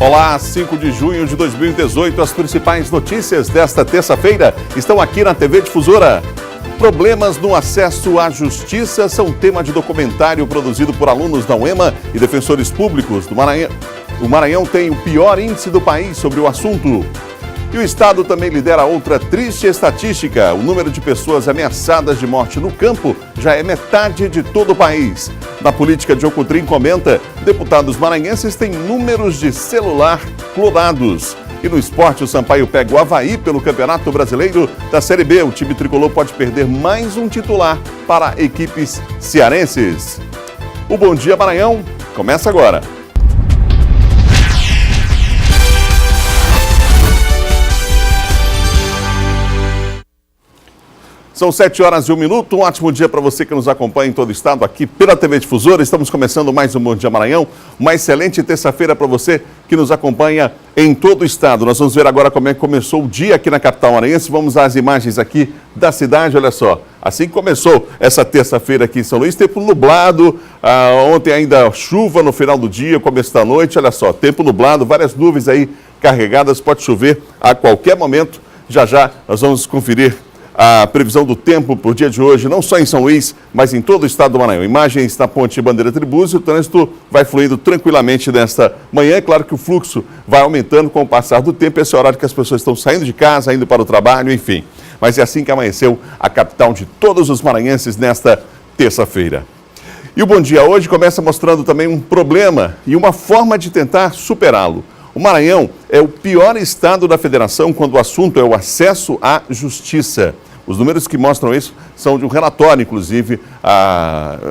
Olá, 5 de junho de 2018, as principais notícias desta terça-feira estão aqui na TV Difusora. Problemas no acesso à justiça são tema de documentário produzido por alunos da UEMA e defensores públicos do Maranhão. O Maranhão tem o pior índice do país sobre o assunto. E o Estado também lidera outra triste estatística. O número de pessoas ameaçadas de morte no campo já é metade de todo o país. Na política, Diogo Coutrin comenta, deputados maranhenses têm números de celular clonados. E no esporte, o Sampaio pega o Avaí pelo Campeonato Brasileiro da Série B. O time tricolor pode perder mais um titular para equipes cearenses. O Bom Dia Maranhão começa agora. São 7h01, um ótimo dia para você que nos acompanha em todo o estado, aqui pela TV Difusora. Estamos começando mais um Bom Dia Maranhão, uma excelente terça-feira para você que nos acompanha em todo o estado. Nós vamos ver agora como é que começou o dia aqui na capital maranhense. Vamos às imagens aqui da cidade, olha só. Assim que começou essa terça-feira aqui em São Luís, tempo nublado, ontem ainda chuva no final do dia, começo da noite, olha só, tempo nublado, várias nuvens aí carregadas, pode chover a qualquer momento. Já já nós vamos conferir a previsão do tempo para o dia de hoje, não só em São Luís, mas em todo o estado do Maranhão. Imagens na ponte Bandeira Tribúzio, o trânsito vai fluindo tranquilamente nesta manhã. É claro que o fluxo vai aumentando com o passar do tempo, esse é o horário que as pessoas estão saindo de casa, indo para o trabalho, enfim. Mas é assim que amanheceu a capital de todos os maranhenses nesta terça-feira. E o Bom Dia hoje começa mostrando também um problema e uma forma de tentar superá-lo. O Maranhão é o pior estado da federação quando o assunto é o acesso à justiça. Os números que mostram isso são de um relatório, inclusive,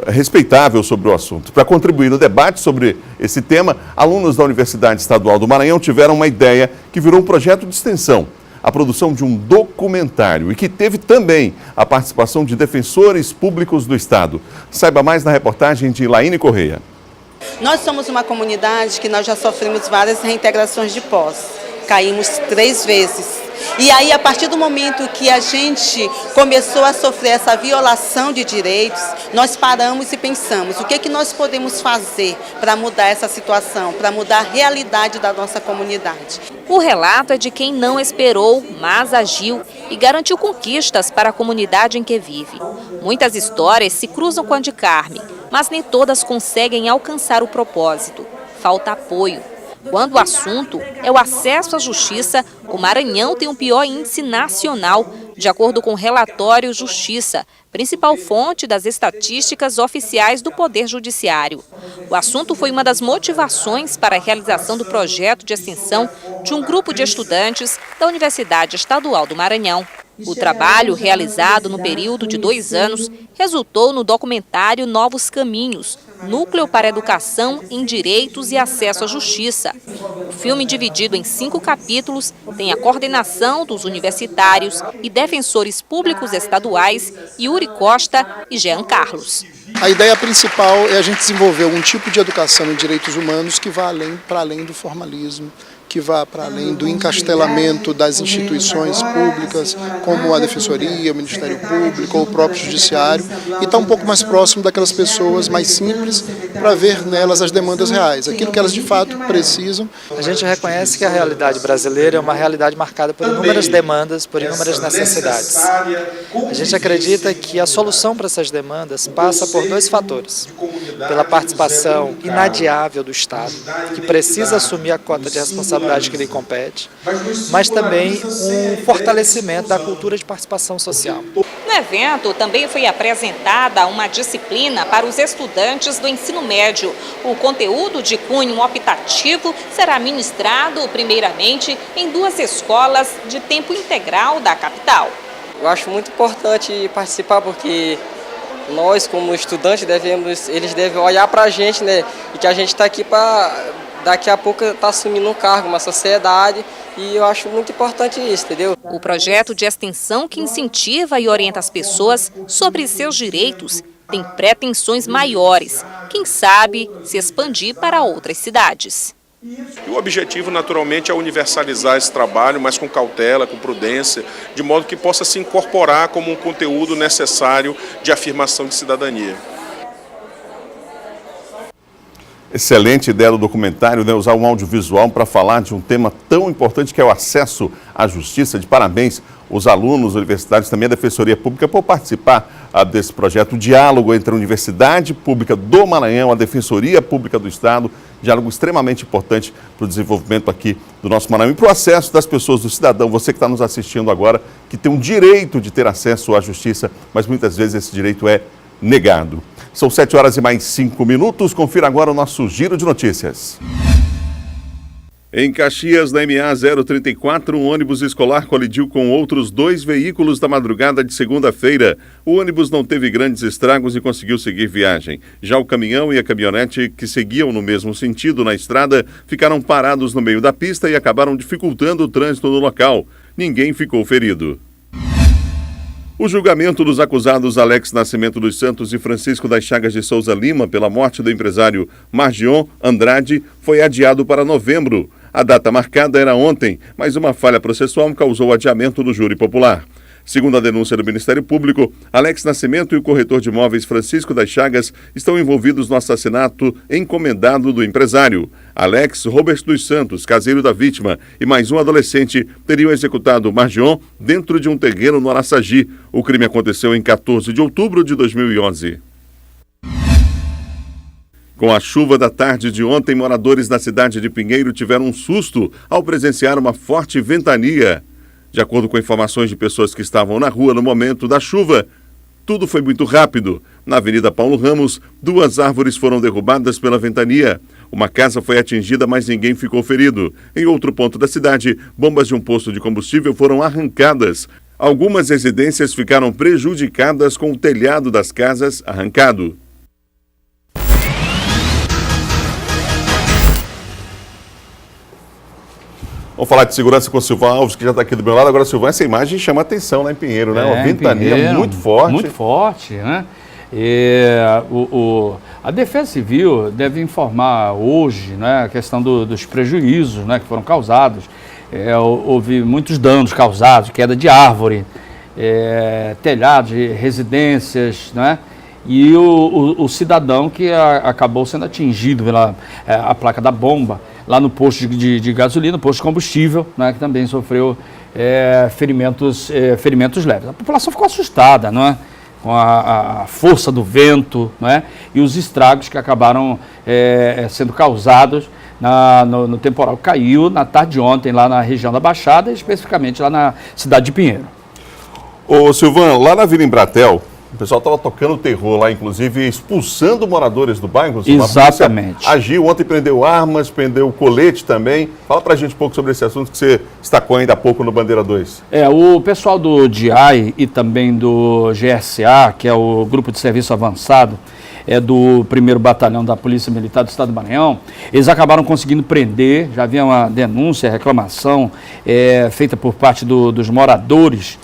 respeitável sobre o assunto. Para contribuir no debate sobre esse tema, alunos da Universidade Estadual do Maranhão tiveram uma ideia que virou um projeto de extensão. A produção de um documentário e que teve também a participação de defensores públicos do estado. Saiba mais na reportagem de Laine Correia. Nós somos uma comunidade que nós já sofremos várias reintegrações de posse. Caímos 3 vezes. E aí, a partir do momento que a gente começou a sofrer essa violação de direitos, nós paramos e pensamos, o que é que nós podemos fazer para mudar essa situação, para mudar a realidade da nossa comunidade? O relato é de quem não esperou, mas agiu e garantiu conquistas para a comunidade em que vive. Muitas histórias se cruzam com a de Carmen, mas nem todas conseguem alcançar o propósito. Falta apoio. Quando o assunto é o acesso à justiça, o Maranhão tem o pior índice nacional, de acordo com o relatório Justiça, principal fonte das estatísticas oficiais do Poder Judiciário. O assunto foi uma das motivações para a realização do projeto de extensão de um grupo de estudantes da Universidade Estadual do Maranhão. O trabalho, realizado no período de 2 anos, resultou no documentário Novos Caminhos, Núcleo para Educação em Direitos e Acesso à Justiça. O filme, dividido em 5 capítulos, tem a coordenação dos universitários e defensores públicos estaduais Yuri Costa e Jean Carlos. A ideia principal é a gente desenvolver um tipo de educação em direitos humanos que vá para além do formalismo, que vá para além do encastelamento das instituições públicas, como a Defensoria, o Ministério Público ou o próprio Judiciário, e está um pouco mais próximo daquelas pessoas mais simples para ver nelas as demandas reais, aquilo que elas de fato precisam. A gente reconhece que a realidade brasileira é uma realidade marcada por inúmeras demandas, por inúmeras necessidades. A gente acredita que a solução para essas demandas passa por 2 fatores. Pela participação inadiável do Estado, que precisa assumir a cota de responsabilidade que lhe compete, mas também um fortalecimento da cultura de participação social. No evento também foi apresentada uma disciplina para os estudantes do ensino médio. O conteúdo de cunho optativo será ministrado primeiramente em 2 escolas de tempo integral da capital. Eu acho muito importante participar porque nós, como estudantes, eles devem olhar para a gente, né? E que a gente está aqui para daqui a pouco está assumindo um cargo, uma sociedade, e eu acho muito importante isso, entendeu? O projeto de extensão que incentiva e orienta as pessoas sobre seus direitos tem pretensões maiores, quem sabe se expandir para outras cidades. E o objetivo, naturalmente, é universalizar esse trabalho, mas com cautela, com prudência, de modo que possa se incorporar como um conteúdo necessário de afirmação de cidadania. Excelente ideia do documentário, né? Usar um audiovisual para falar de um tema tão importante que é o acesso à justiça. De parabéns os alunos universitários, também a Defensoria Pública, por participar desse projeto. O diálogo entre a Universidade Pública do Maranhão, a Defensoria Pública do Estado, diálogo extremamente importante para o desenvolvimento aqui do nosso Maranhão e para o acesso das pessoas, do cidadão, você que está nos assistindo agora, que tem um direito de ter acesso à justiça, mas muitas vezes esse direito é negado. São 7h mais 5. Confira agora o nosso Giro de Notícias. Em Caxias, na MA 034, um ônibus escolar colidiu com outros 2 veículos da madrugada de segunda-feira. O ônibus não teve grandes estragos e conseguiu seguir viagem. Já o caminhão e a caminhonete, que seguiam no mesmo sentido na estrada, ficaram parados no meio da pista e acabaram dificultando o trânsito no local. Ninguém ficou ferido. O julgamento dos acusados Alex Nascimento dos Santos e Francisco das Chagas de Souza Lima pela morte do empresário Margion Andrade foi adiado para novembro. A data marcada era ontem, mas uma falha processual causou o adiamento do júri popular. Segundo a denúncia do Ministério Público, Alex Nascimento e o corretor de imóveis Francisco das Chagas estão envolvidos no assassinato encomendado do empresário. Alex Robert dos Santos, caseiro da vítima, e mais um adolescente teriam executado Margion dentro de um terreno no Araçagi. O crime aconteceu em 14 de outubro de 2011. Com a chuva da tarde de ontem, moradores da cidade de Pinheiro tiveram um susto ao presenciar uma forte ventania. De acordo com informações de pessoas que estavam na rua no momento da chuva, tudo foi muito rápido. Na Avenida Paulo Ramos, 2 árvores foram derrubadas pela ventania. Uma casa foi atingida, mas ninguém ficou ferido. Em outro ponto da cidade, bombas de um posto de combustível foram arrancadas. Algumas residências ficaram prejudicadas com o telhado das casas arrancado. Vamos falar de segurança com o Silvão Alves, que já está aqui do meu lado. Agora, Silvão, essa imagem chama atenção lá em Pinheiro, né? Uma ventania Pinheiro, muito forte. Muito forte, né? A Defesa Civil deve informar hoje, né, a questão dos prejuízos, né, que foram causados. Houve muitos danos causados, queda de árvore, telhados de residências, né? E o cidadão que acabou sendo atingido pela a placa da bomba lá no posto de gasolina, posto de combustível, né, que também sofreu ferimentos leves. A população ficou assustada, não é? Com a força do vento, não é? E os estragos que acabaram sendo causados no temporal que caiu na tarde de ontem lá na região da Baixada, especificamente lá na cidade de Pinheiro. Ô Silvan, lá na Vila Embratel, o pessoal estava tocando terror lá, inclusive expulsando moradores do bairro. Exatamente. Agiu ontem, prendeu armas, prendeu colete também. Fala pra gente um pouco sobre esse assunto que você destacou ainda há pouco no Bandeira 2. O pessoal do DIAI e também do GSA, que é o Grupo de Serviço Avançado, do 1º Batalhão da Polícia Militar do Estado do Maranhão, eles acabaram conseguindo prender, já havia uma denúncia, reclamação feita por parte dos moradores,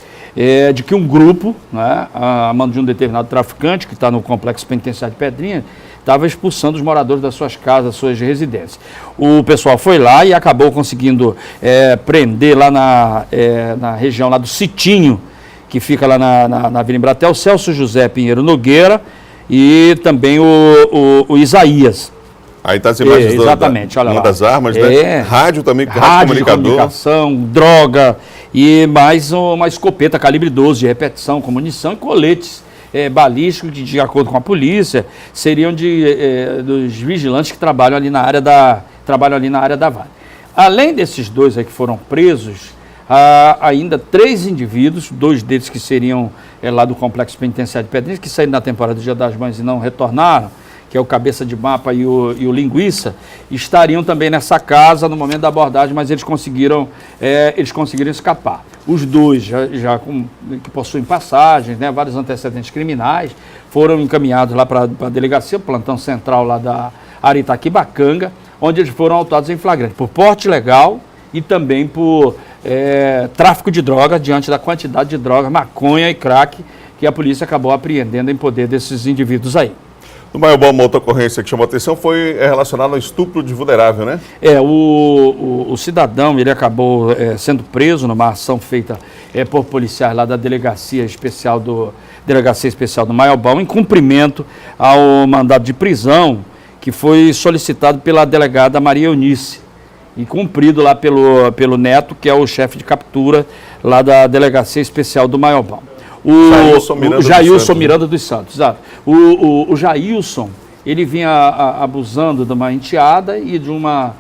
de que um grupo, né, a mando de um determinado traficante, que está no complexo penitenciário de Pedrinha, estava expulsando os moradores das suas casas, das suas residências. O pessoal foi lá e acabou conseguindo prender lá na região lá do Citinho, que fica lá na Vila Embratel, Celso José Pinheiro Nogueira e também o Isaías. Aí está as imagens exatamente, olha lá. Das armas, né? Rádio também, rádio de comunicação, droga e mais uma escopeta calibre 12 de repetição com munição e coletes balísticos que, de acordo com a polícia, seriam dos vigilantes que trabalham ali na área da Vale. Além desses 2 aí que foram presos, há ainda 3 indivíduos, 2 deles que seriam lá do complexo penitenciário de Pedrinhas, que saíram na temporada do Dia das Mães e não retornaram, que é o Cabeça de Mapa e o Linguiça, estariam também nessa casa no momento da abordagem, mas eles conseguiram escapar. Os 2, que possuem passagens, né, vários antecedentes criminais, foram encaminhados lá para a delegacia, plantão central lá da Aritaquibacanga, onde eles foram autuados em flagrante por porte ilegal e também por tráfico de drogas, diante da quantidade de drogas, maconha e crack, que a polícia acabou apreendendo em poder desses indivíduos aí. No Maiobó, uma outra ocorrência que chamou a atenção foi relacionada ao estupro de vulnerável, né? O cidadão, ele acabou sendo preso numa ação feita por policiais lá da Delegacia Especial do Maiobó, em cumprimento ao mandado de prisão que foi solicitado pela delegada Maria Eunice e cumprido lá pelo Neto, que é o chefe de captura lá da Delegacia Especial do Maiobão. O Jailson Miranda dos Santos, exato. O Jailson, ele vinha abusando de uma enteada e de uma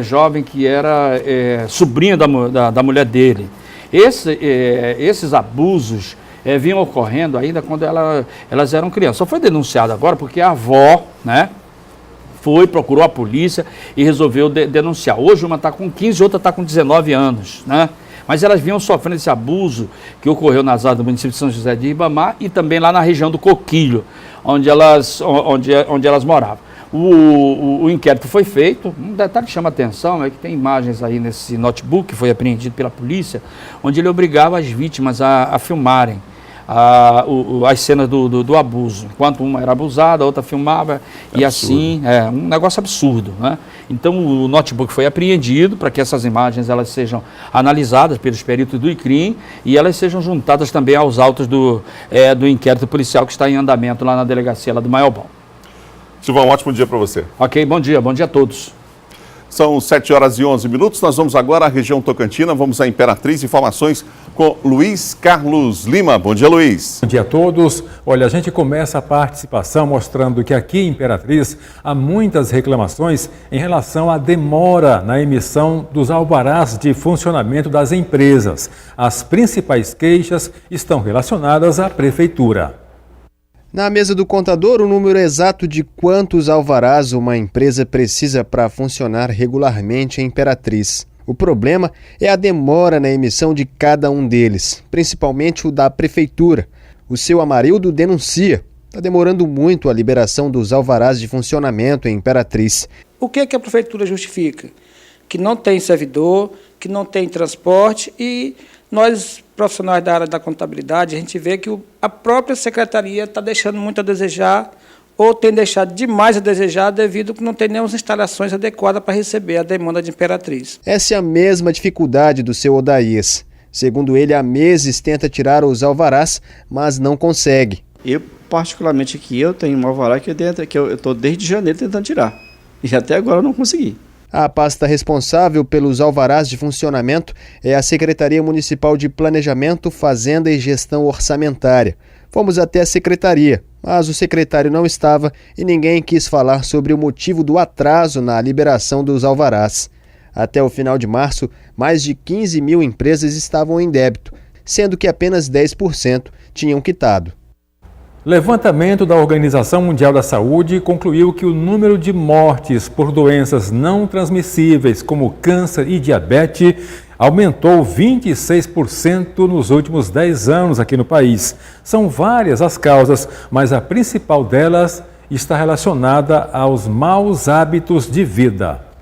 jovem que era sobrinha da mulher dele. Esses abusos vinham ocorrendo ainda quando elas eram crianças. Só foi denunciado agora porque a avó, né, procurou a polícia e resolveu denunciar. Hoje uma está com 15, outra está com 19 anos, né? Mas elas vinham sofrendo esse abuso que ocorreu nas áreas do município de São José de Ribamar e também lá na região do Coquilho, onde elas moravam. O inquérito foi feito. Um detalhe que chama atenção é que tem imagens aí nesse notebook que foi apreendido pela polícia, onde ele obrigava as vítimas a filmarem as cenas do abuso. Enquanto uma era abusada, a outra filmava, e assim, um negócio absurdo, né? Então o notebook foi apreendido para que essas imagens elas sejam analisadas pelos peritos do ICRIM e elas sejam juntadas também aos autos do inquérito policial que está em andamento lá na delegacia lá do Maiobão. Silvão, um ótimo dia para você. Ok, bom dia a todos. São 7h11. Nós vamos agora à região Tocantina, vamos à Imperatriz, informações com Luiz Carlos Lima. Bom dia, Luiz. Bom dia a todos. Olha, a gente começa a participação mostrando que aqui em Imperatriz há muitas reclamações em relação à demora na emissão dos alvarás de funcionamento das empresas. As principais queixas estão relacionadas à prefeitura. Na mesa do contador, o número exato de quantos alvarás uma empresa precisa para funcionar regularmente em Imperatriz. O problema é a demora na emissão de cada um deles, principalmente o da prefeitura. O seu Amarildo denuncia. Está demorando muito a liberação dos alvarás de funcionamento em Imperatriz. O que a prefeitura justifica? Que não tem servidor, que não tem transporte e nós, profissionais da área da contabilidade, a gente vê que a própria secretaria está deixando muito a desejar ou tem deixado demais a desejar devido que não tem nenhuma instalações adequadas para receber a demanda de Imperatriz. Essa é a mesma dificuldade do seu Odaías. Segundo ele, há meses tenta tirar os alvarás, mas não consegue. Eu, particularmente aqui, eu tenho um alvará que eu estou desde janeiro tentando tirar. E até agora eu não consegui. A pasta responsável pelos alvarás de funcionamento é a Secretaria Municipal de Planejamento, Fazenda e Gestão Orçamentária. Fomos até a secretaria, mas o secretário não estava e ninguém quis falar sobre o motivo do atraso na liberação dos alvarás. Até o final de março, mais de 15 mil empresas estavam em débito, sendo que apenas 10% tinham quitado. Levantamento da Organização Mundial da Saúde concluiu que o número de mortes por doenças não transmissíveis, como câncer e diabetes, aumentou 26% nos últimos 10 anos aqui no país. São várias as causas, mas a principal delas está relacionada aos maus hábitos de vida.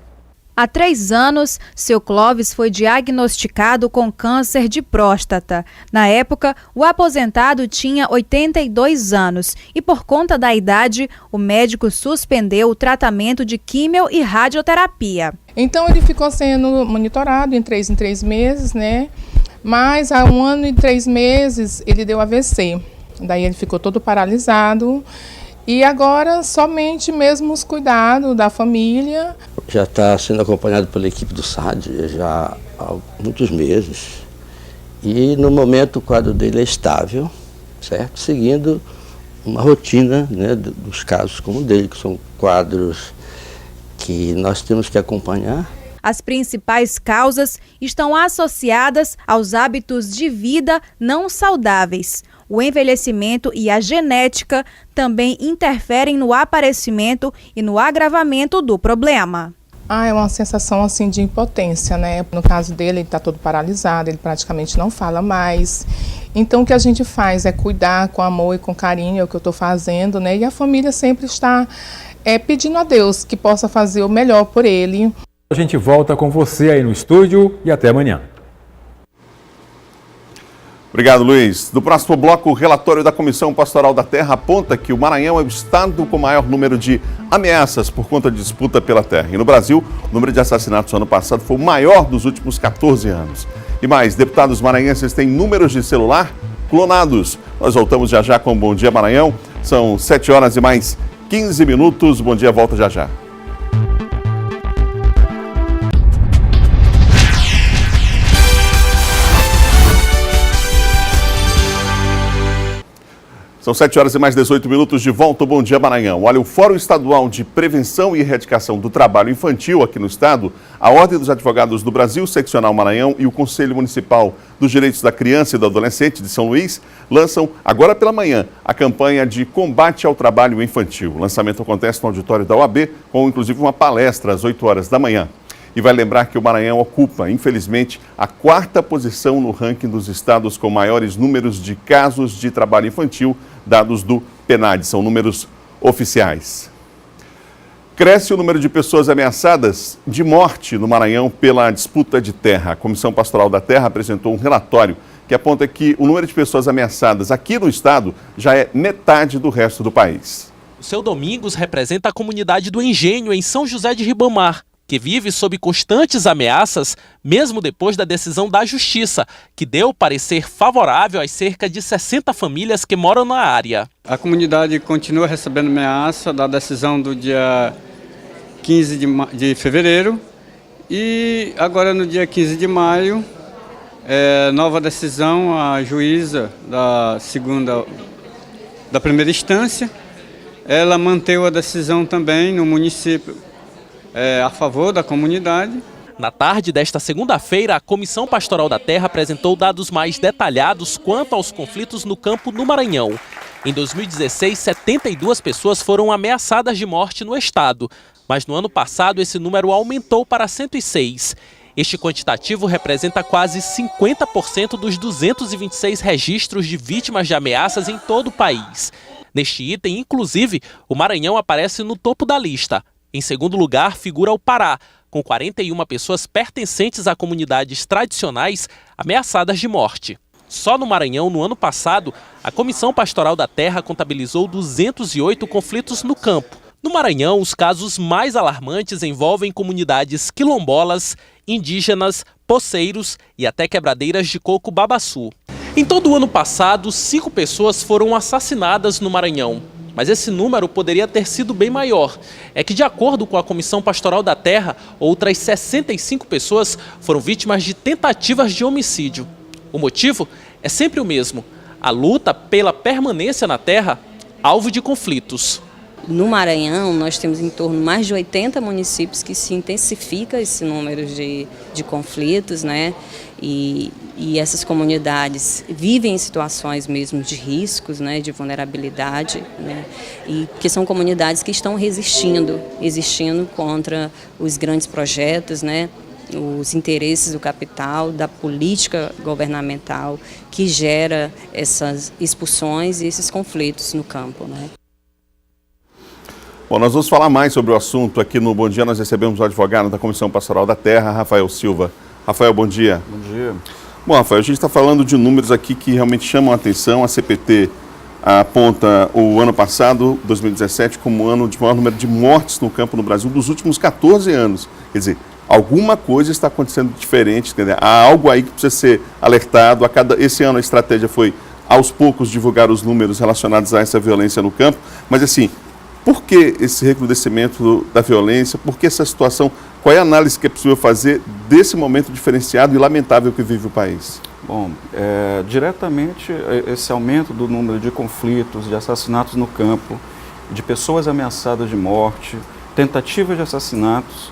Há 3 anos, seu Clóvis foi diagnosticado com câncer de próstata. Na época, o aposentado tinha 82 anos e, por conta da idade, o médico suspendeu o tratamento de químio e radioterapia. Então, ele ficou sendo monitorado em 3 meses, né? Mas há 1 ano e 3 meses ele deu AVC. Daí ele ficou todo paralisado. E agora, somente mesmo os cuidados da família. Já está sendo acompanhado pela equipe do SAD já há muitos meses. E, no momento, o quadro dele é estável, certo? Seguindo uma rotina, né, dos casos como o dele, que são quadros que nós temos que acompanhar. As principais causas estão associadas aos hábitos de vida não saudáveis. O envelhecimento e a genética também interferem no aparecimento e no agravamento do problema. É uma sensação assim de impotência, né? No caso dele, ele está todo paralisado, ele praticamente não fala mais. Então, o que a gente faz é cuidar com amor e com carinho, é o que eu estou fazendo, né? E a família sempre está pedindo a Deus que possa fazer o melhor por ele. A gente volta com você aí no estúdio e até amanhã. Obrigado, Luiz. No próximo bloco, o relatório da Comissão Pastoral da Terra aponta que o Maranhão é o estado com maior número de ameaças por conta de disputa pela terra. E no Brasil, o número de assassinatos no ano passado foi o maior dos últimos 14 anos. E mais, deputados maranhenses têm números de celular clonados. Nós voltamos já já com o Bom Dia Maranhão. São 7h mais 15 minutos. Bom dia, volta já já. São 7 horas e mais 18 minutos de volta. Bom dia, Maranhão. Olha, o Fórum Estadual de Prevenção e Erradicação do Trabalho Infantil aqui no estado, a Ordem dos Advogados do Brasil, Seccional Maranhão e o Conselho Municipal dos Direitos da Criança e do Adolescente de São Luís lançam, agora pela manhã, a campanha de combate ao trabalho infantil. O lançamento acontece no auditório da OAB, com inclusive uma palestra às 8 horas da manhã. E vai lembrar que o Maranhão ocupa, infelizmente, a 4ª posição no ranking dos estados com maiores números de casos de trabalho infantil, dados do PNAD, são números oficiais. Cresce o número de pessoas ameaçadas de morte no Maranhão pela disputa de terra. A Comissão Pastoral da Terra apresentou um relatório que aponta que o número de pessoas ameaçadas aqui no estado já é metade do resto do país. O Seu Domingos representa a comunidade do Engenho, em São José de Ribamar, que vive sob constantes ameaças, mesmo depois da decisão da Justiça, que deu parecer favorável às cerca de 60 famílias que moram na área. A comunidade continua recebendo ameaça da decisão do dia 15 de fevereiro e agora no dia 15 de maio, nova decisão, a juíza da primeira instância, ela manteve a decisão também no município a favor da comunidade. Na tarde desta segunda-feira, a Comissão Pastoral da Terra apresentou dados mais detalhados quanto aos conflitos no campo no Maranhão. Em 2016, 72 pessoas foram ameaçadas de morte no estado, mas no ano passado esse número aumentou para 106. Este quantitativo representa quase 50% dos 226 registros de vítimas de ameaças em todo o país. Neste item, inclusive, o Maranhão aparece no topo da lista. Em segundo lugar, figura o Pará, com 41 pessoas pertencentes a comunidades tradicionais ameaçadas de morte. Só no Maranhão, no ano passado, a Comissão Pastoral da Terra contabilizou 208 conflitos no campo. No Maranhão, os casos mais alarmantes envolvem comunidades quilombolas, indígenas, poceiros e até quebradeiras de coco babaçu. Em todo o ano passado, 5 pessoas foram assassinadas no Maranhão. Mas esse número poderia ter sido bem maior. É que, de acordo com a Comissão Pastoral da Terra, outras 65 pessoas foram vítimas de tentativas de homicídio. O motivo é sempre o mesmo: a luta pela permanência na terra, alvo de conflitos. No Maranhão, nós temos em torno de mais de 80 municípios que se intensifica esse número de conflitos, né? E essas comunidades vivem em situações mesmo de riscos, né, de vulnerabilidade, né, e que são comunidades que estão resistindo contra os grandes projetos, né, os interesses do capital, da política governamental que gera essas expulsões e esses conflitos no campo, né. Bom, nós vamos falar mais sobre o assunto aqui no Bom Dia. Nós recebemos o advogado da Comissão Pastoral da Terra, Rafael Silva. Rafael, bom dia. Bom dia. Bom, Rafael, a gente está falando de números aqui que realmente chamam a atenção. A CPT aponta o ano passado, 2017, como o ano de maior número de mortes no campo no Brasil dos últimos 14 anos. Quer dizer, alguma coisa está acontecendo diferente, entendeu? Há algo aí que precisa ser alertado. Esse ano a estratégia foi, aos poucos, divulgar os números relacionados a essa violência no campo. Mas, assim, por que esse recrudescimento da violência? Por que essa situação? Qual é a análise que é possível fazer desse momento diferenciado e lamentável que vive o país? Bom, diretamente esse aumento do número de conflitos, de assassinatos no campo, de pessoas ameaçadas de morte, tentativas de assassinatos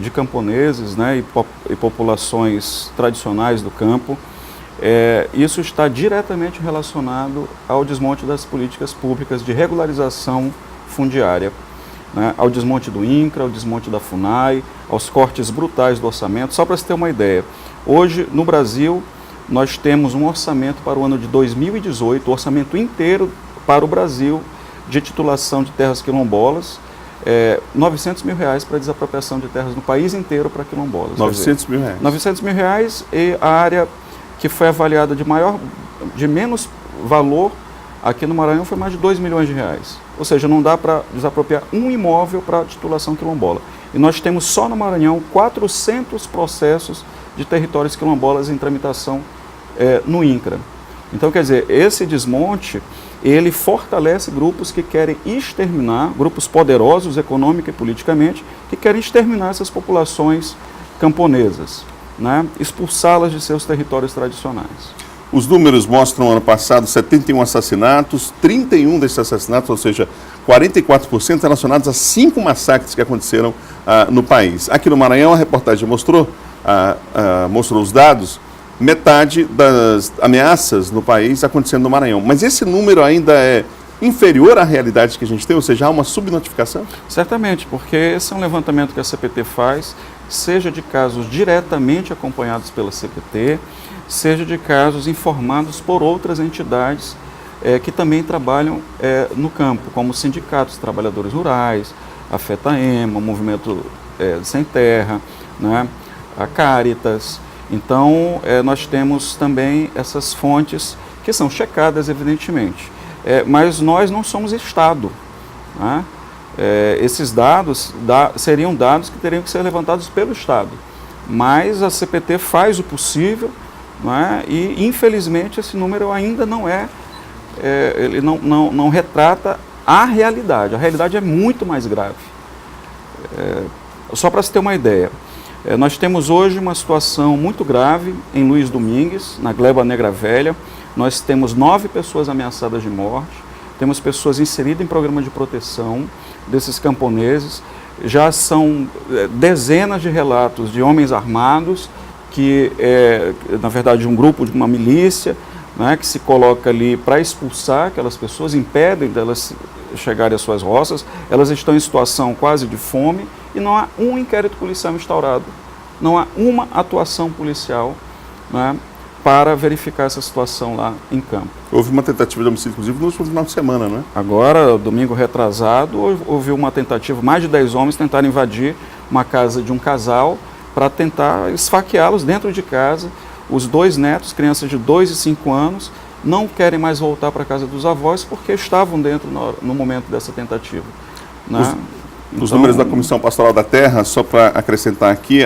de camponeses, né, e populações tradicionais do campo, isso está diretamente relacionado ao desmonte das políticas públicas de regularização fundiária, né, ao desmonte do INCRA, ao desmonte da FUNAI, aos cortes brutais do orçamento. Só para você ter uma ideia, hoje no Brasil nós temos um orçamento para o ano de 2018, o orçamento inteiro para o Brasil de titulação de terras quilombolas, R$900 mil para desapropriação de terras no país inteiro para quilombolas. R$900 mil? R$900 mil e a área que foi avaliada de menos valor aqui no Maranhão foi mais de R$2 milhões. Ou seja, não dá para desapropriar um imóvel para titulação quilombola. E nós temos só no Maranhão 400 processos de territórios quilombolas em tramitação no INCRA. Então, quer dizer, esse desmonte ele fortalece grupos que querem exterminar, grupos poderosos econômica e politicamente, que querem exterminar essas populações camponesas, né? Expulsá-las de seus territórios tradicionais. Os números mostram, ano passado, 71 assassinatos, 31 desses assassinatos, ou seja, 44% relacionados a 5 massacres que aconteceram no país. Aqui no Maranhão, a reportagem mostrou os dados, metade das ameaças no país acontecendo no Maranhão. Mas esse número ainda é inferior à realidade que a gente tem, ou seja, há uma subnotificação? Certamente, porque esse é um levantamento que a CPT faz, seja de casos diretamente acompanhados pela CPT, seja de casos informados por outras entidades que também trabalham no campo, como sindicatos de trabalhadores rurais, a FETAEMA, o Movimento Sem Terra, né, a Caritas. Então, nós temos também essas fontes que são checadas, evidentemente. Mas nós não somos Estado, né? Esses dados seriam dados que teriam que ser levantados pelo Estado. Mas a CPT faz o possível, né? E, infelizmente, esse número ainda não ele não retrata a realidade. A realidade é muito mais grave. Só para se ter uma ideia, nós temos hoje uma situação muito grave em Luiz Domingues, na Gleba Negra Velha. Nós temos 9 pessoas ameaçadas de morte, temos pessoas inseridas em programa de proteção desses camponeses. Já são dezenas de relatos de homens armados, que na verdade, um grupo de uma milícia, né, que se coloca ali para expulsar aquelas pessoas, impedem delas chegarem às suas roças. Elas estão em situação quase de fome e não há um inquérito policial instaurado, não há uma atuação policial, né, para verificar essa situação lá em campo. Houve uma tentativa de homicídio, inclusive, no último final de semana, né? Agora, domingo retrasado, houve uma tentativa, mais de 10 homens tentaram invadir uma casa de um casal para tentar esfaqueá-los dentro de casa. Os 2 netos, crianças de 2 e 5 anos, não querem mais voltar para a casa dos avós porque estavam dentro no momento dessa tentativa, né? Os números da Comissão Pastoral da Terra, só para acrescentar aqui,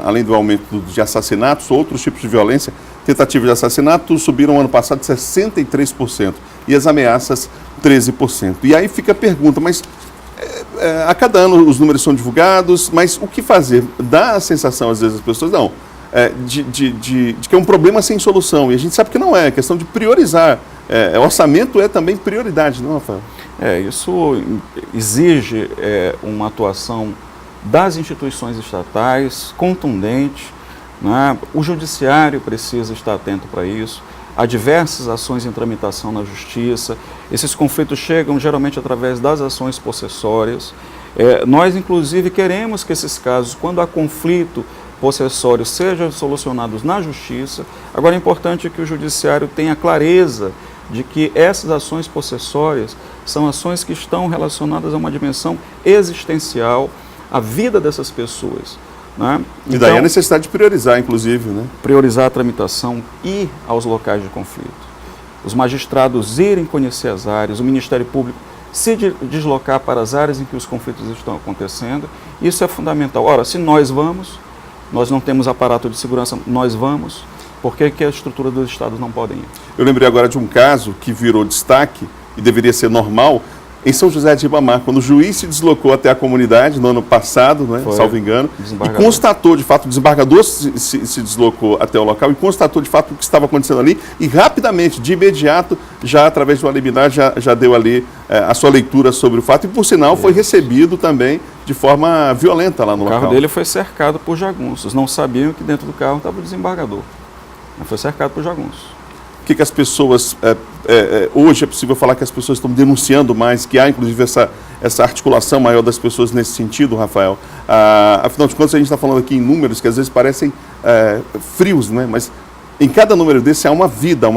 além do aumento de assassinatos, outros tipos de violência, tentativas de assassinato subiram ano passado 63% e as ameaças 13%. E aí fica a pergunta, mas a cada ano os números são divulgados, mas o que fazer? Dá a sensação, às vezes, às pessoas, não, de que é um problema sem solução, e a gente sabe que não é questão de priorizar. Orçamento é também prioridade, não, Rafael? Isso exige uma atuação das instituições estatais contundente, né? O judiciário precisa estar atento para isso. Há diversas ações em tramitação na justiça. Esses conflitos chegam geralmente através das ações possessórias. Nós, inclusive, queremos que esses casos, quando há conflito possessório, sejam solucionados na justiça. Agora, é importante que o judiciário tenha clareza de que essas ações possessórias são ações que estão relacionadas a uma dimensão existencial, à vida dessas pessoas, né? E daí a necessidade de priorizar, inclusive, né? Priorizar a tramitação e aos locais de conflito. Os magistrados irem conhecer as áreas, o Ministério Público se deslocar para as áreas em que os conflitos estão acontecendo. Isso é fundamental. Ora, se nós não temos aparato de segurança, nós vamos. Por que a estrutura dos estados não podem ir? Eu lembrei agora de um caso que virou destaque e deveria ser normal, em São José de Ribamar, quando o juiz se deslocou até a comunidade no ano passado, né, salvo engano, e constatou de fato, o desembargador se deslocou até o local e constatou de fato o que estava acontecendo ali e rapidamente, de imediato, já através de uma liminar, já deu ali a sua leitura sobre o fato e, por sinal, foi recebido também de forma violenta lá no local. O carro dele foi cercado por jagunços, não sabiam que dentro do carro estava o desembargador. Foi cercado por jagunços. O que as pessoas, hoje é possível falar que as pessoas estão denunciando mais, que há inclusive essa articulação maior das pessoas nesse sentido, Rafael? Afinal de contas, a gente está falando aqui em números que às vezes parecem frios, né? Mas em cada número desse há uma vida,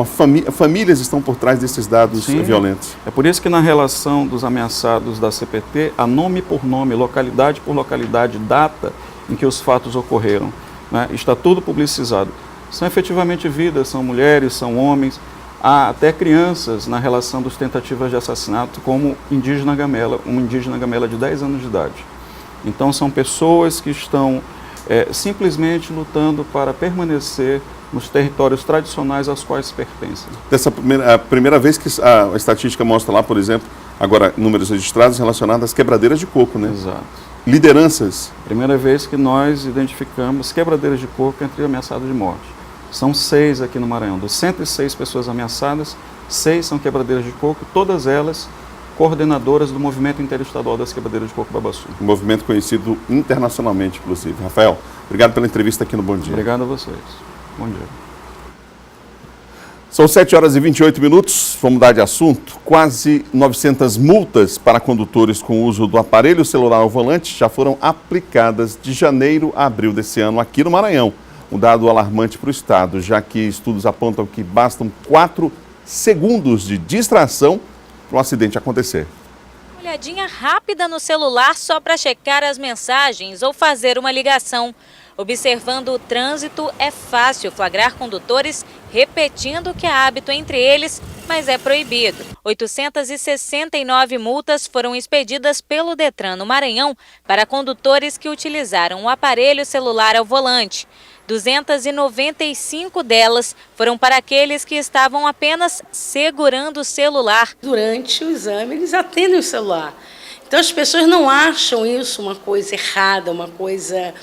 famílias estão por trás desses dados violentos. É por isso que na relação dos ameaçados da CPT, há nome por nome, localidade por localidade, data em que os fatos ocorreram, né? Está tudo publicizado. São efetivamente vidas, são mulheres, são homens, há até crianças na relação dos tentativas de assassinato, como indígena Gamela, uma indígena Gamela de 10 anos de idade. Então são pessoas que estão simplesmente lutando para permanecer nos territórios tradicionais aos quais pertencem. A primeira vez que a estatística mostra lá, por exemplo, agora números registrados relacionados às quebradeiras de coco, né? Exato. Lideranças. Primeira vez que nós identificamos quebradeiras de coco entre ameaçados de morte. São 6 aqui no Maranhão. Dos 106 pessoas ameaçadas, 6 são quebradeiras de coco, todas elas coordenadoras do Movimento Interestadual das Quebradeiras de Coco Babaçu. Um movimento conhecido internacionalmente, inclusive. Rafael, obrigado pela entrevista aqui no Bom Dia. Obrigado a vocês. Bom dia. São 7 horas e 28 minutos, vamos mudar de assunto. Quase 900 multas para condutores com uso do aparelho celular ao volante já foram aplicadas de janeiro a abril desse ano aqui no Maranhão. Um dado alarmante para o estado, já que estudos apontam que bastam 4 segundos de distração para um acidente acontecer. Olhadinha rápida no celular só para checar as mensagens ou fazer uma ligação. Observando o trânsito, é fácil flagrar condutores repetindo o que é hábito entre eles, mas é proibido. 869 multas foram expedidas pelo Detran no Maranhão para condutores que utilizaram o aparelho celular ao volante. 295 delas foram para aqueles que estavam apenas segurando o celular. Durante o exame, eles atendem o celular. Então, as pessoas não acham isso uma coisa errada, uma coisa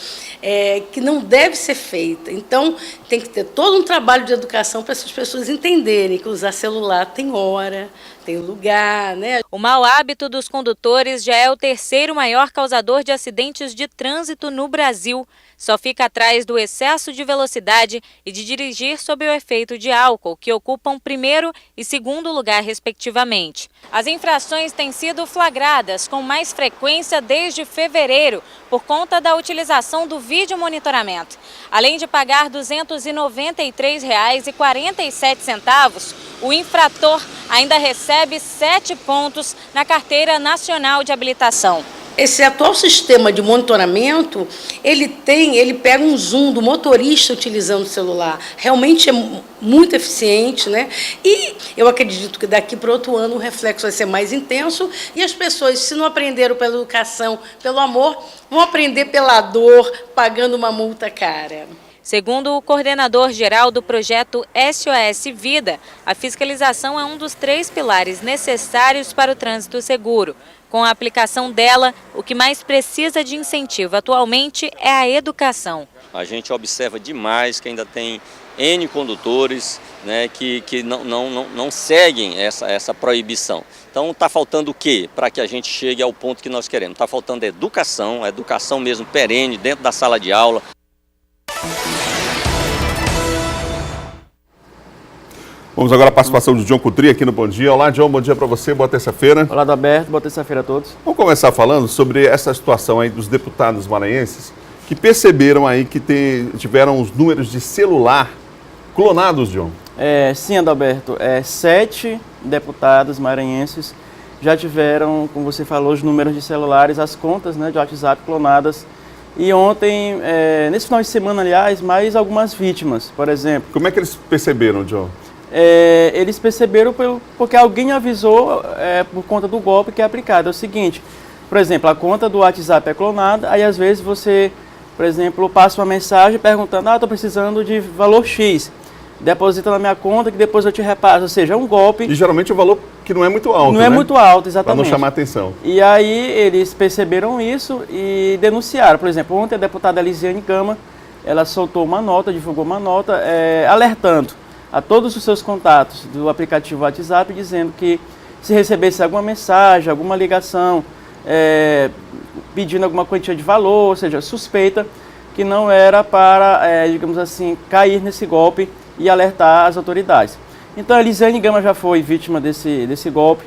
que não deve ser feita. Então, tem que ter todo um trabalho de educação para essas pessoas entenderem que usar celular tem hora, tem lugar, né? O mau hábito dos condutores já é o terceiro maior causador de acidentes de trânsito no Brasil. Só fica atrás do excesso de velocidade e de dirigir sob o efeito de álcool, que ocupam primeiro e segundo lugar, respectivamente. As infrações têm sido flagradas com mais frequência desde fevereiro, por conta da utilização do vídeo monitoramento. Além de pagar R$ 293,47, o infrator ainda recebe 7 pontos na Carteira Nacional de Habilitação. Esse atual sistema de monitoramento, ele pega um zoom do motorista utilizando o celular. Realmente é muito eficiente, né? E eu acredito que daqui para outro ano o reflexo vai ser mais intenso e as pessoas, se não aprenderam pela educação, pelo amor, vão aprender pela dor, pagando uma multa cara. Segundo o coordenador-geral do projeto SOS Vida, a fiscalização é um dos 3 pilares necessários para o trânsito seguro. Com a aplicação dela, o que mais precisa de incentivo atualmente é a educação. A gente observa demais que ainda tem N condutores, né, que não seguem essa proibição. Então está faltando o quê para que a gente chegue ao ponto que nós queremos? Está faltando educação, a educação mesmo perene dentro da sala de aula. Vamos agora à participação do John Coutry aqui no Bom Dia. Olá, John, bom dia para você, boa terça-feira. Olá, Adalberto, boa terça-feira a todos. Vamos começar falando sobre essa situação aí dos deputados maranhenses que perceberam aí que tiveram os números de celular clonados, John. Sim, Adalberto, 7 deputados maranhenses já tiveram, como você falou, os números de celulares, as contas, né, de WhatsApp clonadas. E ontem, nesse final de semana, aliás, mais algumas vítimas, por exemplo. Como é que eles perceberam, John? Eles perceberam porque alguém avisou por conta do golpe que é aplicado. É o seguinte, por exemplo, a conta do WhatsApp é clonada, aí às vezes você, por exemplo, passa uma mensagem perguntando, estou precisando de valor X, deposita na minha conta que depois eu te repasso, ou seja, é um golpe. E geralmente o valor que não é muito alto, Não é muito alto, exatamente. Para não chamar atenção. E aí eles perceberam isso e denunciaram. Por exemplo, ontem a deputada Elisiane Gama, ela soltou uma nota, divulgou uma nota alertando a todos os seus contatos do aplicativo WhatsApp, dizendo que se recebesse alguma mensagem, alguma ligação, pedindo alguma quantia de valor, ou seja, suspeita, que não era para, digamos assim, cair nesse golpe e alertar as autoridades. Então a Elisiane Gama já foi vítima desse golpe,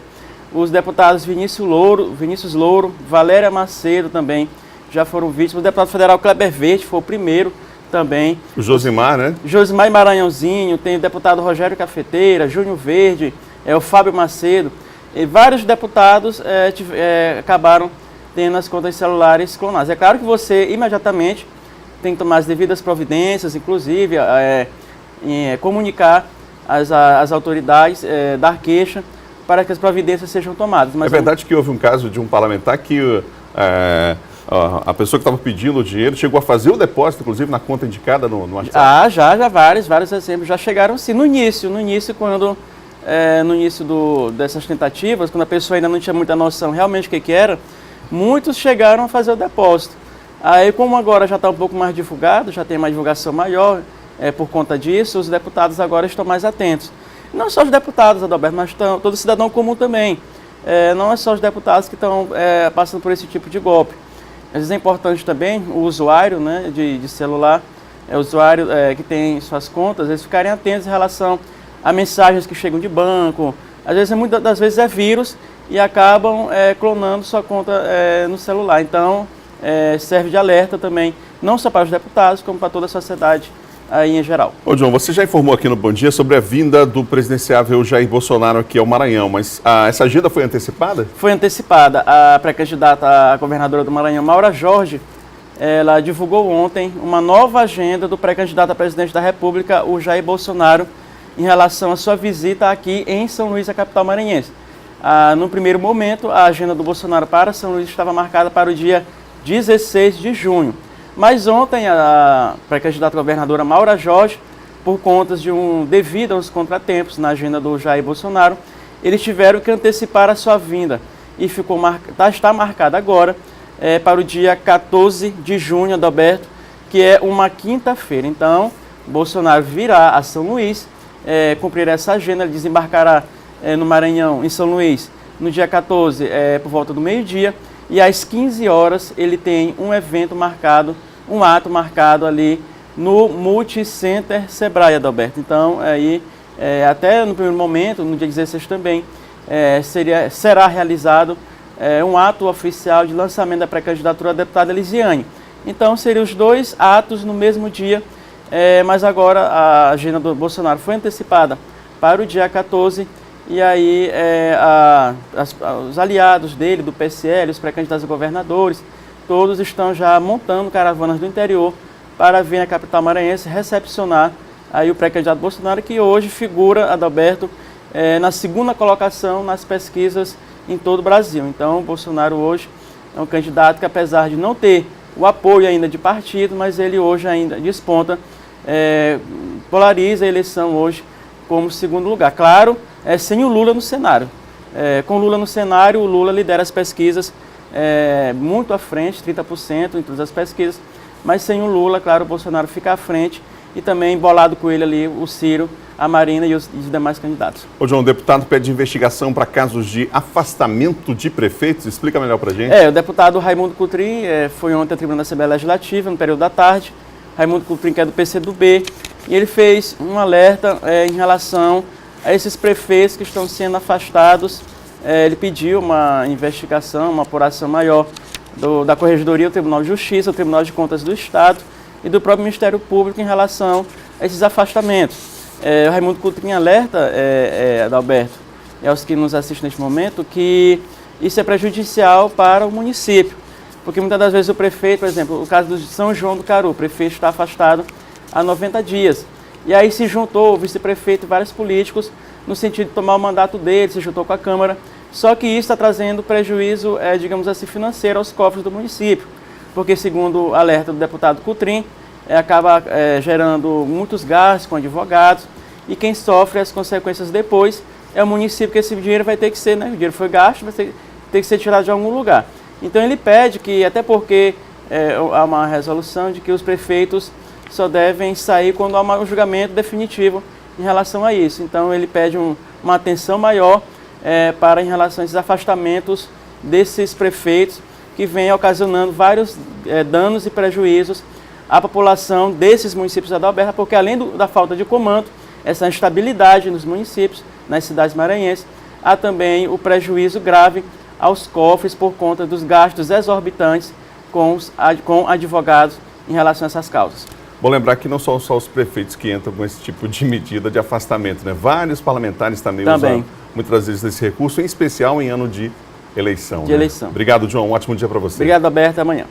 os deputados Vinícius Louro, Valéria Macedo também já foram vítimas, o deputado federal Kleber Verde foi o primeiro também. O Josimar, né? Josimar e Maranhãozinho, tem o deputado Rogério Cafeteira, Júnior Verde, o Fábio Macedo, e vários deputados acabaram tendo as contas celulares clonadas. É claro que você imediatamente tem que tomar as devidas providências, inclusive comunicar às autoridades, dar queixa para que as providências sejam tomadas. Mas é verdade que houve um caso de um parlamentar que a pessoa que estava pedindo o dinheiro chegou a fazer o depósito, inclusive, na conta indicada no WhatsApp? Já vários exemplos já chegaram sim. No início quando no início dessas tentativas, quando a pessoa ainda não tinha muita noção realmente o que era, muitos chegaram a fazer o depósito. Aí, como agora já está um pouco mais divulgado, já tem uma divulgação maior por conta disso, os deputados agora estão mais atentos. Não só os deputados, Adalberto, mas todo cidadão comum também. Não é só os deputados que estão passando por esse tipo de golpe. Às vezes é importante também o usuário, né, de celular, o usuário que tem suas contas, eles ficarem atentos em relação a mensagens que chegam de banco. Às vezes, muitas das vezes é vírus e acabam clonando sua conta no celular. Então, serve de alerta também, não só para os deputados, como para toda a sociedade aí em geral. Ô John, você já informou aqui no Bom Dia sobre a vinda do presidenciável Jair Bolsonaro aqui ao Maranhão, mas essa agenda foi antecipada? Foi antecipada. A pré-candidata a governadora do Maranhão, Maura Jorge, ela divulgou ontem uma nova agenda do pré-candidato a presidente da República, o Jair Bolsonaro, em relação à sua visita aqui em São Luís, a capital maranhense. No primeiro momento, a agenda do Bolsonaro para São Luís estava marcada para o dia 16 de junho. Mas ontem a pré-candidata governadora Maura Jorge, por conta devido aos contratempos na agenda do Jair Bolsonaro, eles tiveram que antecipar a sua vinda e está marcada agora para o dia 14 de junho, Adalberto, que é uma quinta-feira. Então, Bolsonaro virá a São Luís, cumprir essa agenda, ele desembarcará no Maranhão, em São Luís, no dia 14, por volta do meio-dia, e às 15 horas ele tem um evento marcado, um ato marcado ali no Multicenter Sebrae, Adalberto. Então, aí, até no primeiro momento, no dia 16 também, será realizado um ato oficial de lançamento da pré-candidatura da deputada Elisiane. Então, seriam os dois atos no mesmo dia, mas agora a agenda do Bolsonaro foi antecipada para o dia 14, e aí os aliados dele, do PSL, os pré-candidatos a governadores, todos estão já montando caravanas do interior para vir na capital maranhense recepcionar aí o pré-candidato Bolsonaro, que hoje figura, Adalberto, na segunda colocação nas pesquisas em todo o Brasil. Então, o Bolsonaro hoje é um candidato que, apesar de não ter o apoio ainda de partido, mas ele hoje ainda desponta, polariza a eleição hoje como segundo lugar. Claro, sem o Lula no cenário. Com o Lula no cenário, o Lula lidera as pesquisas muito à frente, 30% em todas as pesquisas, mas sem o Lula, claro, o Bolsonaro fica à frente, e também embolado com ele ali o Ciro, a Marina e os demais candidatos. Ô João, o deputado pede investigação para casos de afastamento de prefeitos, explica melhor para a gente. O deputado Raimundo Coutrin foi ontem à tribuna da Assembleia Legislativa, no período da tarde. Raimundo Coutrin, que é do PCdoB, e ele fez um alerta em relação a esses prefeitos que estão sendo afastados. Ele pediu uma investigação, uma apuração maior da Corregedoria, do Tribunal de Justiça, do Tribunal de Contas do Estado e do próprio Ministério Público em relação a esses afastamentos. O Raimundo Coutrin alerta, Adalberto, e aos que nos assistem neste momento, que isso é prejudicial para o município, porque muitas das vezes o prefeito, por exemplo, o caso do São João do Caru, o prefeito está afastado há 90 dias, e aí se juntou o vice-prefeito e vários políticos no sentido de tomar o mandato dele, se juntou com a Câmara, só que isso está trazendo prejuízo, digamos assim, financeiro aos cofres do município, porque segundo o alerta do deputado Coutrin, acaba gerando muitos gastos com advogados, e quem sofre as consequências depois é o município, que esse dinheiro vai ter que ser, né, o dinheiro foi gasto, vai ter que ser tirado de algum lugar. Então ele pede que, até porque há uma resolução de que os prefeitos só devem sair quando há um julgamento definitivo em relação a isso. Então ele pede uma atenção maior para em relação a esses afastamentos desses prefeitos que vêm ocasionando vários danos e prejuízos à população desses municípios da Adalberto, porque além da falta de comando, essa instabilidade nos municípios, nas cidades maranhenses, há também o prejuízo grave aos cofres por conta dos gastos exorbitantes com advogados em relação a essas causas. Bom lembrar que não são só os prefeitos que entram com esse tipo de medida de afastamento, né? Vários parlamentares também usam muitas vezes esse recurso, em especial em ano de eleição. Obrigado, João. Um ótimo dia para você. Obrigado, Alberto. Amanhã.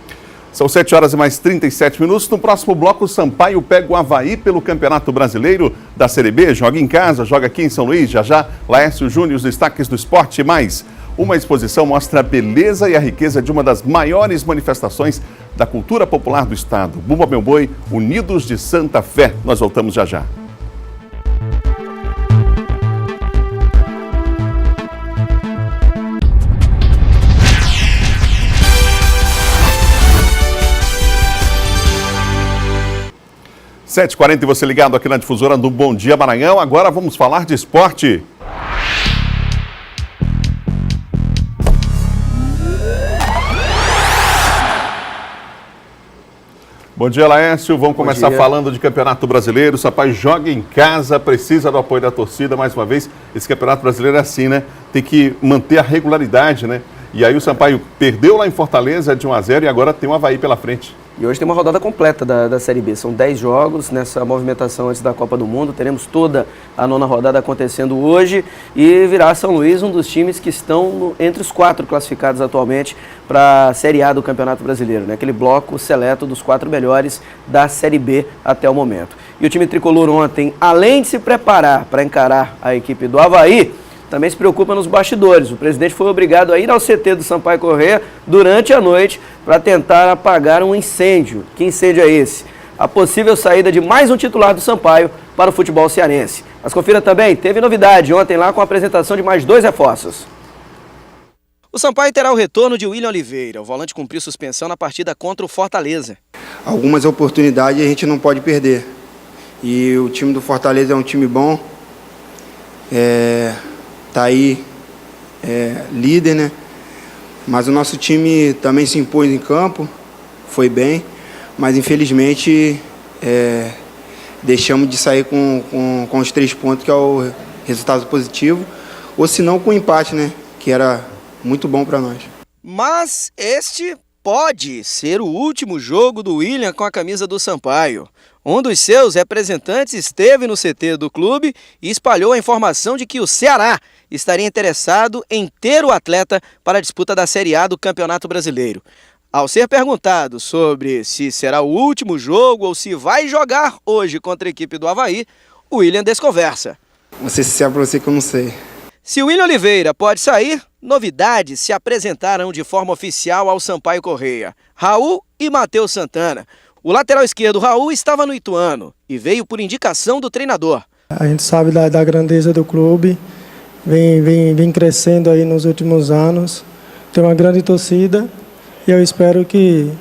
São 7 horas e mais 37 minutos. No próximo bloco, o Sampaio pega o Avaí pelo Campeonato Brasileiro da Série B. Joga em casa, joga aqui em São Luís. Já já, Laércio Júnior, os destaques do esporte e mais. Uma exposição mostra a beleza e a riqueza de uma das maiores manifestações da cultura popular do estado. Bumba Meu Boi, Unidos de Santa Fé. Nós voltamos já já. (7h40) e você ligado aqui na difusora do Bom Dia Maranhão. Agora vamos falar de esporte. Bom dia, Laércio. Vamos começar falando de Campeonato Brasileiro. O Sampaio joga em casa, precisa do apoio da torcida. Mais uma vez, esse Campeonato Brasileiro é assim, né? Tem que manter a regularidade, né? E aí o Sampaio perdeu lá em Fortaleza de 1-0 e agora tem o Avaí pela frente. E hoje tem uma rodada completa da Série B. São 10 jogos nessa movimentação antes da Copa do Mundo. Teremos toda a 9ª rodada acontecendo hoje. E virá São Luís um dos times que estão entre os 4 classificados atualmente para a Série A do Campeonato Brasileiro, né? Aquele bloco seleto dos 4 melhores da Série B até o momento. E o time tricolor ontem, além de se preparar para encarar a equipe do Avaí, também se preocupa nos bastidores. O presidente foi obrigado a ir ao CT do Sampaio Corrêa durante a noite para tentar apagar um incêndio. Que incêndio é esse? A possível saída de mais um titular do Sampaio para o futebol cearense. Mas confira também, teve novidade ontem lá com a apresentação de mais 2 reforços. O Sampaio terá o retorno de William Oliveira. O volante cumpriu suspensão na partida contra o Fortaleza. Algumas oportunidades a gente não pode perder. E o time do Fortaleza é um time bom. Tá aí líder, né? Mas o nosso time também se impôs em campo, foi bem, mas infelizmente deixamos de sair com os 3 pontos, que é o resultado positivo, ou se não com o empate, né? Que era muito bom para nós. Mas este pode ser o último jogo do William com a camisa do Sampaio. Um dos seus representantes esteve no CT do clube e espalhou a informação de que o Ceará estaria interessado em ter o atleta para a disputa da Série A do Campeonato Brasileiro. Ao ser perguntado sobre se será o último jogo ou se vai jogar hoje contra a equipe do Avaí, o William desconversa. Vou ser sincero para você que eu não sei. Se o William Oliveira pode sair, novidades se apresentaram de forma oficial ao Sampaio Corrêa. Raul e Matheus Santana. O lateral esquerdo Raul estava no Ituano e veio por indicação do treinador. A gente sabe da grandeza do clube, vem crescendo aí nos últimos anos, tem uma grande torcida e eu espero que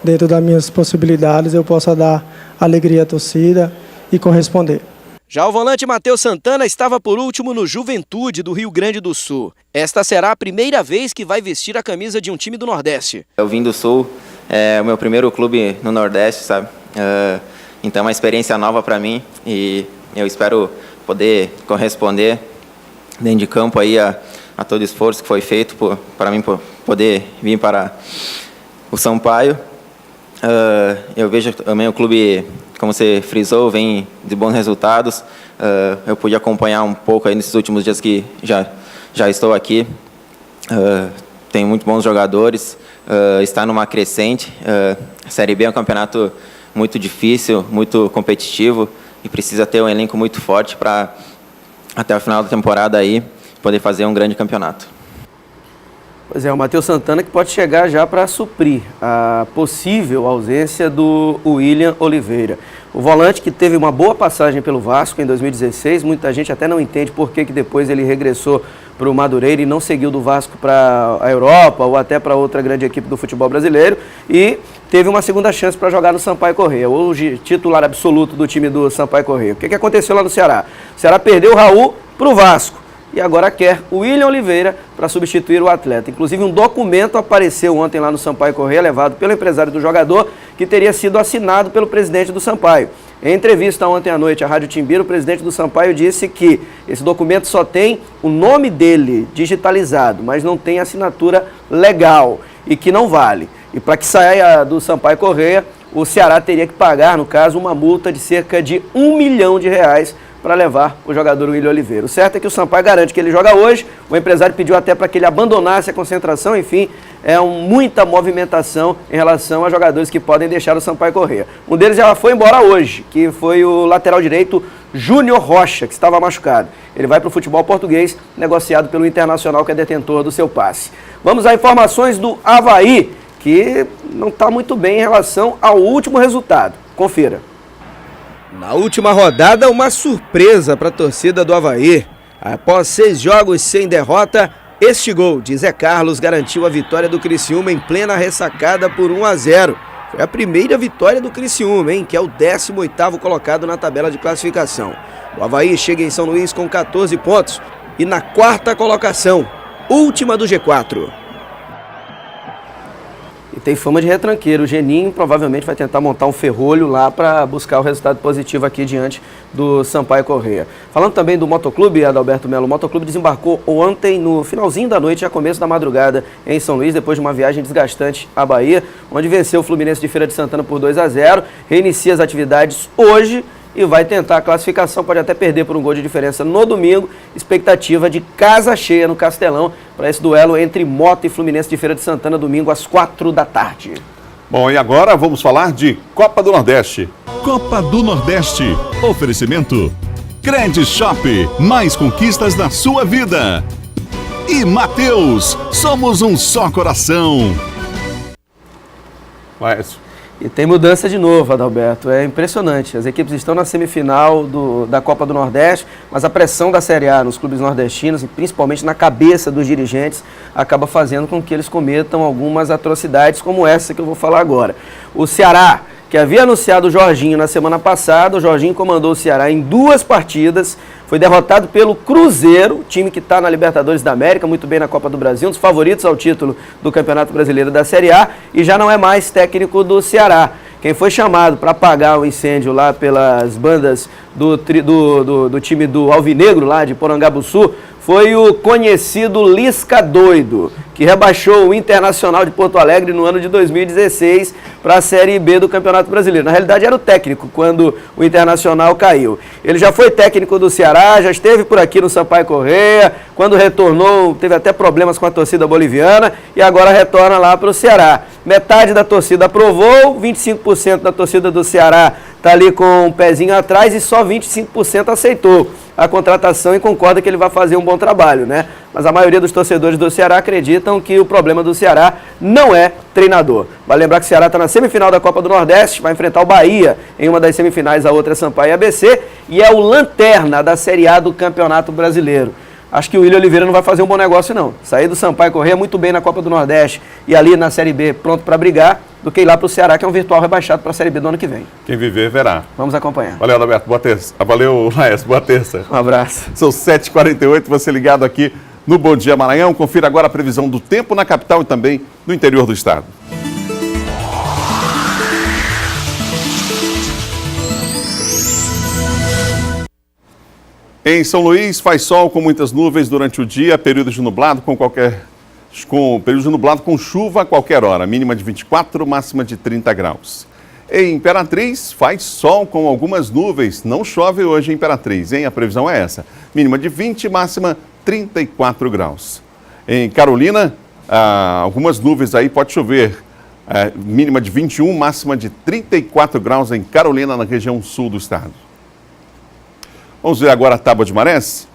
dentro das minhas possibilidades eu possa dar alegria à torcida e corresponder. Já o volante Matheus Santana estava por último no Juventude do Rio Grande do Sul. Esta será a primeira vez que vai vestir a camisa de um time do Nordeste. Eu vim do Sul, é o meu primeiro clube no Nordeste, sabe? Então é uma experiência nova para mim e eu espero poder corresponder dentro de campo aí a todo o esforço que foi feito para mim poder vir para o Sampaio. Eu vejo também o clube, como você frisou, vem de bons resultados. Eu pude acompanhar um pouco aí nesses últimos dias que já estou aqui. Tem muito bons jogadores, está numa crescente. A Série B é um campeonato muito difícil, muito competitivo e precisa ter um elenco muito forte para, até o final da temporada, aí, poder fazer um grande campeonato. Pois é, o Matheus Santana que pode chegar já para suprir a possível ausência do William Oliveira. O volante que teve uma boa passagem pelo Vasco em 2016, muita gente até não entende por que depois ele regressou para o Madureira e não seguiu do Vasco para a Europa ou até para outra grande equipe do futebol brasileiro e teve uma segunda chance para jogar no Sampaio Corrêa, hoje titular absoluto do time do Sampaio Corrêa. O que aconteceu lá no Ceará? O Ceará perdeu o Raul para o Vasco e agora quer o William Oliveira para substituir o atleta. Inclusive um documento apareceu ontem lá no Sampaio Corrêa, levado pelo empresário do jogador, que teria sido assinado pelo presidente do Sampaio. Em entrevista ontem à noite à Rádio Timbira, o presidente do Sampaio disse que esse documento só tem o nome dele digitalizado, mas não tem assinatura legal e que não vale. E para que saia do Sampaio Corrêa, o Ceará teria que pagar, no caso, uma multa de cerca de R$1 milhão para levar o jogador William Oliveira. O certo é que o Sampaio garante que ele joga hoje, o empresário pediu até para que ele abandonasse a concentração, enfim, muita movimentação em relação a jogadores que podem deixar o Sampaio Corrêa. Um deles já foi embora hoje, que foi o lateral direito Júnior Rocha, que estava machucado. Ele vai para o futebol português, negociado pelo Internacional, que é detentor do seu passe. Vamos a informações do Avaí, que não está muito bem em relação ao último resultado. Confira. Na última rodada, uma surpresa para a torcida do Avaí. Após 6 jogos sem derrota, este gol de Zé Carlos garantiu a vitória do Criciúma em plena ressacada por 1-0. Foi a primeira vitória do Criciúma, que é o 18º colocado na tabela de classificação. O Avaí chega em São Luís com 14 pontos e na 4ª colocação, última do G4. E tem fama de retranqueiro. O Geninho provavelmente vai tentar montar um ferrolho lá para buscar o resultado positivo aqui diante do Sampaio Corrêa. Falando também do Motoclube, Adalberto Melo, o Motoclube desembarcou ontem no finalzinho da noite, já começo da madrugada, em São Luís, depois de uma viagem desgastante à Bahia, onde venceu o Fluminense de Feira de Santana por 2-0, reinicia as atividades hoje e vai tentar a classificação, pode até perder por um gol de diferença no domingo. Expectativa de casa cheia no Castelão para esse duelo entre Moto e Fluminense de Feira de Santana, domingo às 4 da tarde. Bom, e agora vamos falar de Copa do Nordeste. Copa do Nordeste. Oferecimento Cred Shop, mais conquistas na sua vida. E Mateus, somos um só coração. Mas... E tem mudança de novo, Adalberto, é impressionante. As equipes estão na semifinal da Copa do Nordeste, mas a pressão da Série A nos clubes nordestinos, e principalmente na cabeça dos dirigentes, acaba fazendo com que eles cometam algumas atrocidades como essa que eu vou falar agora. O Ceará, que havia anunciado o Jorginho na semana passada, o Jorginho comandou o Ceará em 2 partidas, foi derrotado pelo Cruzeiro, time que está na Libertadores da América, muito bem na Copa do Brasil, um dos favoritos ao título do Campeonato Brasileiro da Série A, e já não é mais técnico do Ceará. Quem foi chamado para apagar o incêndio lá pelas bandas do time do Alvinegro, lá de Porangabuçu, foi o conhecido Lisca Doido, que rebaixou o Internacional de Porto Alegre no ano de 2016 para a Série B do Campeonato Brasileiro. Na realidade era o técnico quando o Internacional caiu. Ele já foi técnico do Ceará, já esteve por aqui no Sampaio Corrêa, quando retornou teve até problemas com a torcida boliviana e agora retorna lá para o Ceará. Metade da torcida aprovou, 25% da torcida do Ceará está ali com um pezinho atrás e só 25% aceitou a contratação e concorda que ele vai fazer um bom trabalho, né? Mas a maioria dos torcedores do Ceará acreditam que o problema do Ceará não é treinador. Vai lembrar que o Ceará está na semifinal da Copa do Nordeste, vai enfrentar o Bahia em uma das semifinais, a outra é Sampaio e ABC, e é o lanterna da Série A do Campeonato Brasileiro. Acho que o Willian Oliveira não vai fazer um bom negócio, não. Sair do Sampaio Corrêa muito bem na Copa do Nordeste e ali na Série B pronto para brigar, do que ir lá para o Ceará, que é um virtual rebaixado para a Série B do ano que vem. Quem viver, verá. Vamos acompanhar. Valeu, Adalberto. Boa terça. Valeu, Laércio. Boa terça. Um abraço. São 7h48, você ligado aqui no Bom Dia Maranhão. Confira agora a previsão do tempo na capital e também no interior do estado. Em São Luís, faz sol com muitas nuvens durante o dia, período de nublado com chuva a qualquer hora, mínima de 24, máxima de 30 graus. Em Imperatriz, faz sol com algumas nuvens, não chove hoje em Imperatriz, hein? A previsão é essa, mínima de 20, máxima 34 graus. Em Carolina, algumas nuvens aí, pode chover, mínima de 21, máxima de 34 graus em Carolina, na região sul do estado. Vamos ver agora a tábua de marés?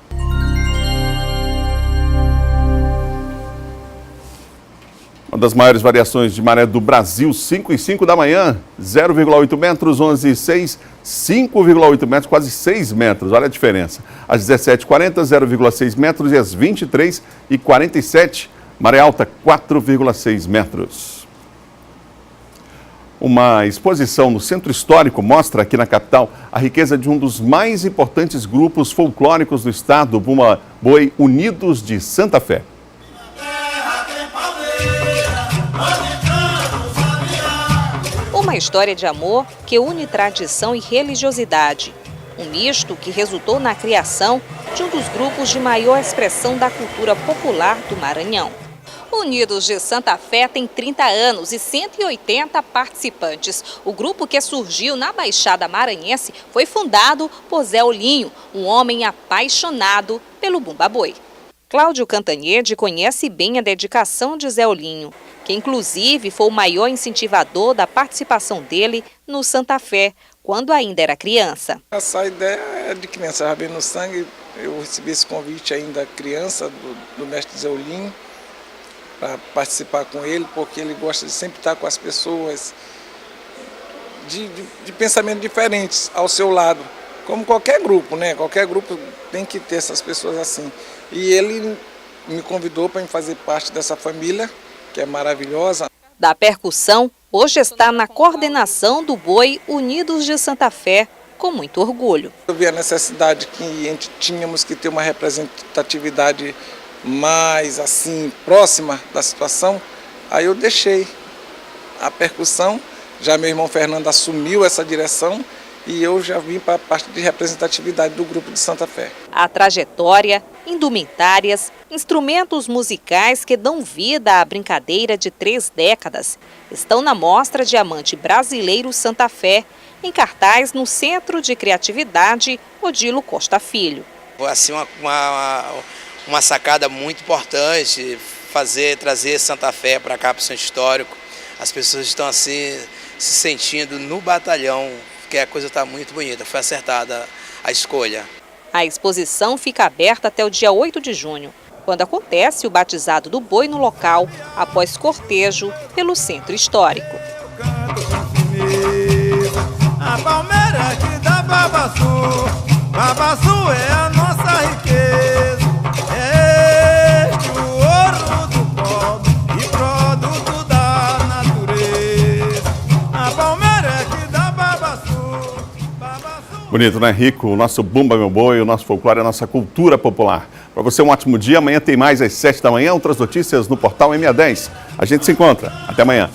Uma das maiores variações de maré do Brasil, 5 e 5 da manhã, 0,8 metros, 11 e 6, 5,8 metros, quase 6 metros, olha a diferença. Às 17h40, 0,6 metros e às 23h47, maré alta, 4,6 metros. Uma exposição no Centro Histórico mostra aqui na capital a riqueza de um dos mais importantes grupos folclóricos do estado, Bumba Boi Unidos de Santa Fé. Uma história de amor que une tradição e religiosidade. Um misto que resultou na criação de um dos grupos de maior expressão da cultura popular do Maranhão. Unidos de Santa Fé tem 30 anos e 180 participantes. O grupo, que surgiu na Baixada Maranhense, foi fundado por Zé Olinho, um homem apaixonado pelo Bumba Boi. Cláudio Cantanhede conhece bem a dedicação de Zé Olinho, que inclusive foi o maior incentivador da participação dele no Santa Fé, quando ainda era criança. Essa ideia é de criança, já veio no sangue. Eu recebi esse convite ainda criança do mestre Zé Olinho para participar com ele, porque ele gosta de sempre estar com as pessoas de pensamentos diferentes ao seu lado. Como qualquer grupo, né? Qualquer grupo tem que ter essas pessoas assim. E ele me convidou para fazer parte dessa família, que é maravilhosa. Da percussão, hoje está na coordenação do Boi Unidos de Santa Fé, com muito orgulho. Eu vi a necessidade que a gente tínhamos que ter uma representatividade mais assim, próxima da situação, aí eu deixei a percussão, já meu irmão Fernando assumiu essa direção e eu já vim para a parte de representatividade do grupo de Santa Fé. A trajetória, indumentárias, instrumentos musicais que dão vida à brincadeira de 3 décadas estão na Mostra Diamante Brasileiro Santa Fé, em cartaz no Centro de Criatividade Odilo Costa Filho. Assim, uma sacada muito importante, trazer Santa Fé para cá, para o Centro Histórico. As pessoas estão assim se sentindo no batalhão, que a coisa está muito bonita, foi acertada a escolha. A exposição fica aberta até o dia 8 de junho, quando acontece o batizado do boi no local, após cortejo pelo Centro Histórico. A palmeira que dá Babaçu, Babaçu é a nossa riqueza, é este o ouro do pobre e produto da natureza. A palmeira que dá Babaçu, Babaçu. Bonito, né? Rico, o nosso Bumba Meu Boi, o nosso folclore, a nossa cultura popular. Para você um ótimo dia, amanhã tem mais às 7 da manhã, outras notícias no portal M10. A gente se encontra. Até amanhã.